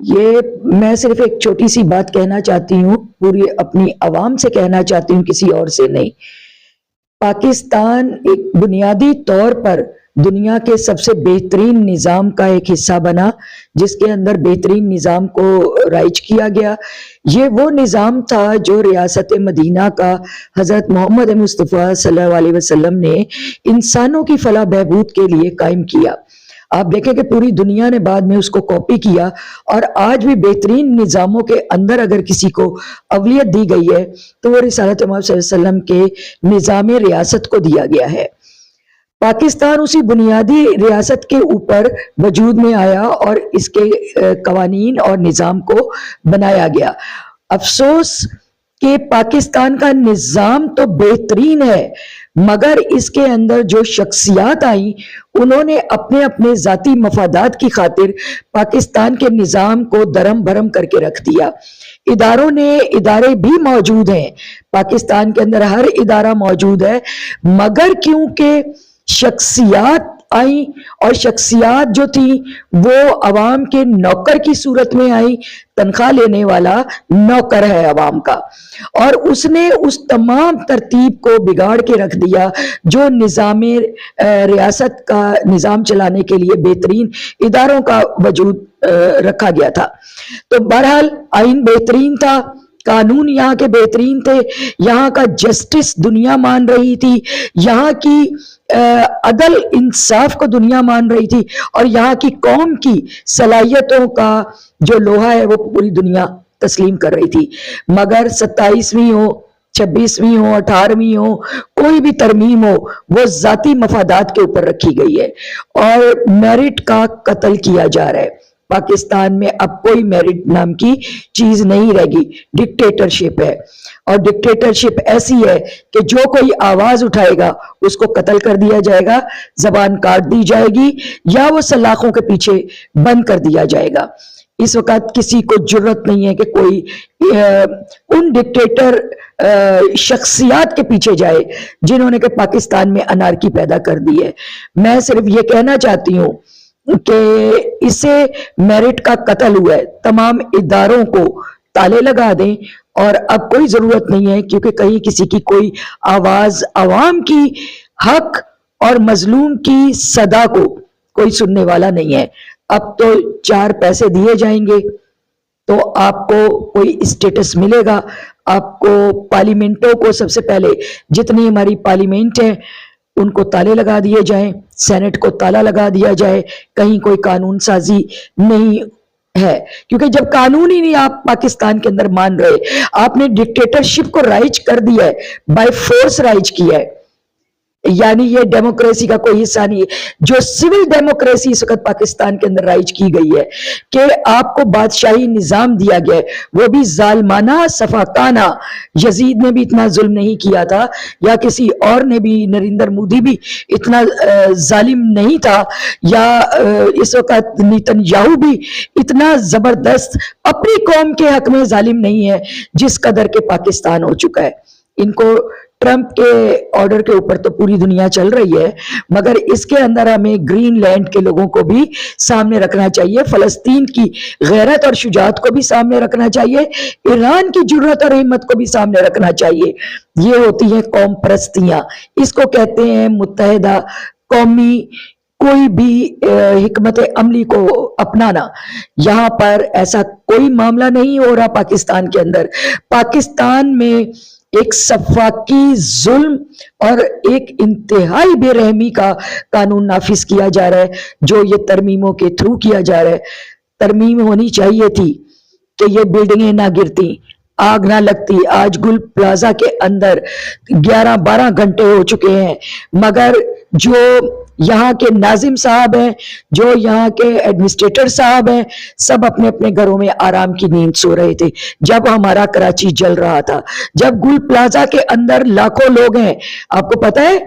یہ میں صرف ایک چھوٹی سی بات کہنا چاہتی ہوں، پوری اپنی عوام سے کہنا چاہتی ہوں، کسی اور سے نہیں۔ پاکستان ایک بنیادی طور پر دنیا کے سب سے بہترین نظام کا ایک حصہ بنا، جس کے اندر بہترین نظام کو رائج کیا گیا۔ یہ وہ نظام تھا جو ریاست مدینہ کا حضرت محمد مصطفیٰ صلی اللہ علیہ وسلم نے انسانوں کی فلاح بہبود کے لیے قائم کیا۔ آپ دیکھیں کہ پوری دنیا نے بعد میں اس کو کاپی کیا، اور آج بھی بہترین نظاموں کے اندر اگر کسی کو اولویت دی گئی ہے تو وہ رسالت محمد صلی اللہ علیہ وسلم کے نظام ریاست کو دیا گیا ہے۔ پاکستان اسی بنیادی ریاست کے اوپر وجود میں آیا اور اس کے قوانین اور نظام کو بنایا گیا۔ افسوس کہ پاکستان کا نظام تو بہترین ہے، مگر اس کے اندر جو شخصیات آئیں انہوں نے اپنے اپنے ذاتی مفادات کی خاطر پاکستان کے نظام کو درم برم کر کے رکھ دیا۔ ادارے بھی موجود ہیں پاکستان کے اندر، ہر ادارہ موجود ہے، مگر کیونکہ شخصیات آئیں اور شخصیات جو تھی وہ عوام کے نوکر کی صورت میں آئیں، تنخواہ لینے والا نوکر ہے عوام کا، اور اس نے اس تمام ترتیب کو بگاڑ کے رکھ دیا جو نظام ریاست کا نظام چلانے کے لیے بہترین اداروں کا وجود رکھا گیا تھا۔ تو بہرحال آئین بہترین تھا، قانون یہاں کے بہترین تھے، یہاں کا جسٹس دنیا مان رہی تھی، یہاں کی عدل انصاف کو دنیا مان رہی تھی، اور یہاں کی قوم کی صلاحیتوں کا جو لوہا ہے وہ پوری دنیا تسلیم کر رہی تھی۔ مگر 27ویں ہو، 26ویں ہو، 18ویں ہو، کوئی بھی ترمیم ہو، وہ ذاتی مفادات کے اوپر رکھی گئی ہے اور میرٹ کا قتل کیا جا رہا ہے۔ پاکستان میں اب کوئی میرٹ نام کی چیز نہیں رہ گی، ڈکٹیٹرشپ ہے، اور ڈکٹیٹرشپ ایسی ہے کہ جو کوئی آواز اٹھائے گا اس کو قتل کر دیا جائے گا، زبان کاٹ دی جائے گی، یا وہ سلاخوں کے پیچھے بند کر دیا جائے گا۔ اس وقت کسی کو جرت نہیں ہے کہ کوئی ان ڈکٹیٹر شخصیات کے پیچھے جائے جنہوں نے کہ پاکستان میں انارکی پیدا کر دی ہے۔ میں صرف یہ کہنا چاہتی ہوں کہ اسے میرٹ کا قتل ہوا ہے، تمام اداروں کو تالے لگا دیں، اور اب کوئی ضرورت نہیں ہے، کیونکہ کہیں کسی کی کوئی آواز، عوام کی حق اور مظلوم کی صدا کو کوئی سننے والا نہیں ہے۔ اب تو 4 پیسے دیے جائیں گے تو آپ کو کوئی اسٹیٹس ملے گا، آپ کو پارلیمنٹوں کو سب سے پہلے جتنی ہماری پارلیمنٹ ہیں ان کو تالے لگا دیے جائیں، سینٹ کو تالا لگا دیا جائے، کہیں کوئی قانون سازی نہیں ہے، کیونکہ جب قانون ہی نہیں آپ پاکستان کے اندر مان رہے، آپ نے ڈکٹیٹرشپ کو رائج کر دیا ہے، بائی فورس رائج کیا ہے، یعنی یہ ڈیموکریسی کا کوئی حصہ نہیں ہے۔ جو سول ڈیموکریسی اس وقت پاکستان کے اندر رائج کی گئی ہے کہ آپ کو بادشاہی نظام دیا گیا ہے، وہ بھی ظالمانہ سفاکانہ۔ یزید نے بھی اتنا ظلم نہیں کیا تھا، یا کسی اور نے بھی، نریندر مودی بھی اتنا ظالم نہیں تھا، یا اس وقت نیتن یاہو بھی اتنا زبردست اپنی قوم کے حق میں ظالم نہیں ہے جس قدر کے پاکستان ہو چکا ہے۔ ان کو ٹرمپ کے آرڈر کے اوپر تو پوری دنیا چل رہی ہے، مگر اس کے اندر ہمیں گرین لینڈ کے لوگوں کو بھی سامنے رکھنا چاہیے، فلسطین کی غیرت اور شجاعت کو بھی سامنے رکھنا چاہیے، ایران کی جرأت اور ہمت کو بھی سامنے رکھنا چاہیے۔ یہ ہوتی ہیں قوم پرستیاں، اس کو کہتے ہیں متحدہ قومی کوئی بھی حکمت عملی کو اپنانا۔ یہاں پر ایسا کوئی معاملہ نہیں ہو رہا پاکستان کے اندر۔ پاکستان میں ایک سفاکی ظلم اور ایک انتہائی بے رحمی کا قانون نافذ کیا جا رہا ہے، جو یہ ترمیموں کے تھرو کیا جا رہا ہے۔ ترمیم ہونی چاہیے تھی کہ یہ بلڈنگیں نہ گرتی، آگ نہ لگتی۔ آج گل پلازا کے اندر 11-12 گھنٹے ہو چکے ہیں، مگر جو یہاں کے ناظم صاحب ہیں، جو یہاں کے ایڈمنسٹریٹر صاحب ہیں، سب اپنے اپنے گھروں میں آرام کی نیند سو رہے تھے جب ہمارا کراچی جل رہا تھا، جب گل پلازا کے اندر لاکھوں لوگ ہیں۔ آپ کو پتا ہے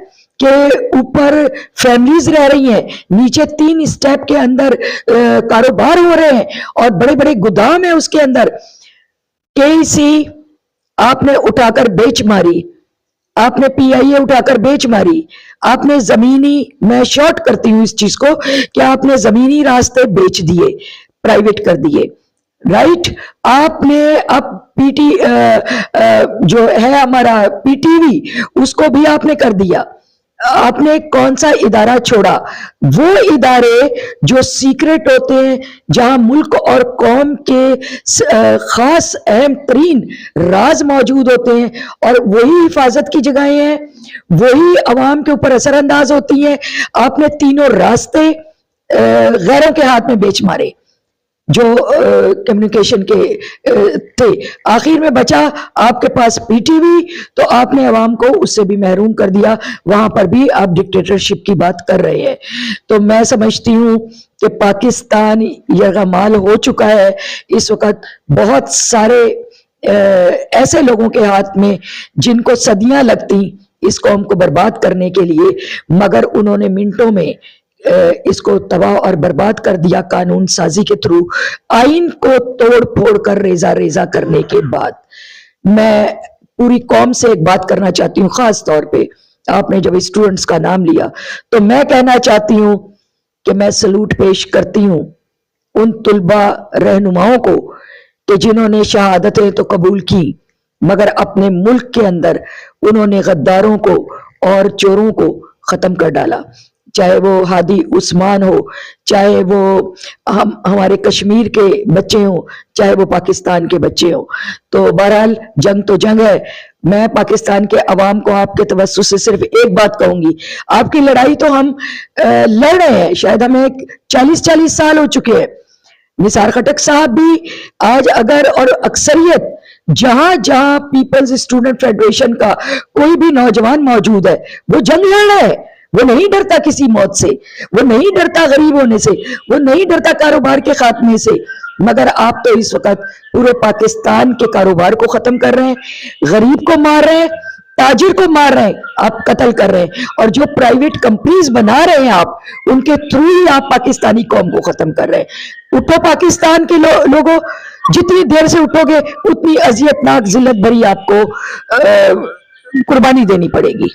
کہ اوپر فیملیز رہ رہی ہیں، نیچے 3 اسٹیپ کے اندر کاروبار ہو رہے ہیں، اور بڑے بڑے گودام ہیں اس کے اندر۔ KEC آپ نے اٹھا کر بیچ ماری، آپ نے PIA اٹھا کر بیچ ماری، آپ نے زمینی، میں شارٹ کرتی ہوں اس چیز کو، کہ آپ نے زمینی راستے بیچ دیے، پرائیویٹ کر دیے۔ رائٹ. آپ نے اب پی ٹی جو ہے ہمارا پی ٹی وی اس کو بھی آپ نے کر دیا. آپ نے کون سا ادارہ چھوڑا؟ وہ ادارے جو سیکرٹ ہوتے ہیں، جہاں ملک اور قوم کے خاص اہم ترین راز موجود ہوتے ہیں، اور وہی حفاظت کی جگہیں ہیں، وہی عوام کے اوپر اثر انداز ہوتی ہیں. آپ نے تینوں راستے غیروں کے ہاتھ میں بیچ مارے جو کمیونیکیشن کے تھے. آخر میں بچا آپ کے پاس پی ٹی وی، تو آپ نے عوام کو اس سے بھی محروم کر دیا. وہاں پر بھی آپ ڈکٹیٹرشپ کی بات کر رہے ہیں. تو میں سمجھتی ہوں کہ پاکستان یرغمال ہو چکا ہے اس وقت بہت سارے ایسے لوگوں کے ہاتھ میں جن کو صدیاں لگتی اس قوم کو برباد کرنے کے لیے، مگر انہوں نے منٹوں میں اس کو تباہ اور برباد کر دیا قانون سازی کے تھرو، آئین کو توڑ پھوڑ کر ریزہ ریزہ کرنے کے بعد. میں پوری قوم سے ایک بات کرنا چاہتی ہوں، خاص طور پہ آپ نے جب اسٹوڈنٹس کا نام لیا تو میں کہنا چاہتی ہوں کہ میں سلوٹ پیش کرتی ہوں ان طلباء رہنماؤں کو کہ جنہوں نے شہادتیں تو قبول کی مگر اپنے ملک کے اندر انہوں نے غداروں کو اور چوروں کو ختم کر ڈالا. چاہے وہ ہادی عثمان ہو، چاہے وہ ہمارے کشمیر کے بچے ہوں، چاہے وہ پاکستان کے بچے ہوں. تو بہرحال جنگ تو جنگ ہے. میں پاکستان کے عوام کو آپ کے توسط سے صرف ایک بات کہوں گی، آپ کی لڑائی تو ہم لڑ رہے ہیں، شاید ہمیں 40 سال ہو چکے ہیں. نثار خٹک صاحب بھی آج اگر، اور اکثریت جہاں جہاں پیپلز اسٹوڈنٹ فیڈریشن کا کوئی بھی نوجوان موجود ہے، وہ جنگ لڑ رہا ہے. وہ نہیں ڈرتا کسی موت سے، وہ نہیں ڈرتا غریب ہونے سے، وہ نہیں ڈرتا کاروبار کے خاتمے سے. مگر آپ تو اس وقت پورے پاکستان کے کاروبار کو ختم کر رہے ہیں، غریب کو مار رہے ہیں، تاجر کو مار رہے ہیں، آپ قتل کر رہے ہیں، اور جو پرائیویٹ کمپنیز بنا رہے ہیں آپ ان کے تھرو ہی آپ پاکستانی قوم کو ختم کر رہے ہیں. اٹھو پاکستان کے لوگوں، جتنی دیر سے اٹھو گے اتنی اذیت ناک ذلت بھری آپ کو قربانی دینی پڑے گی.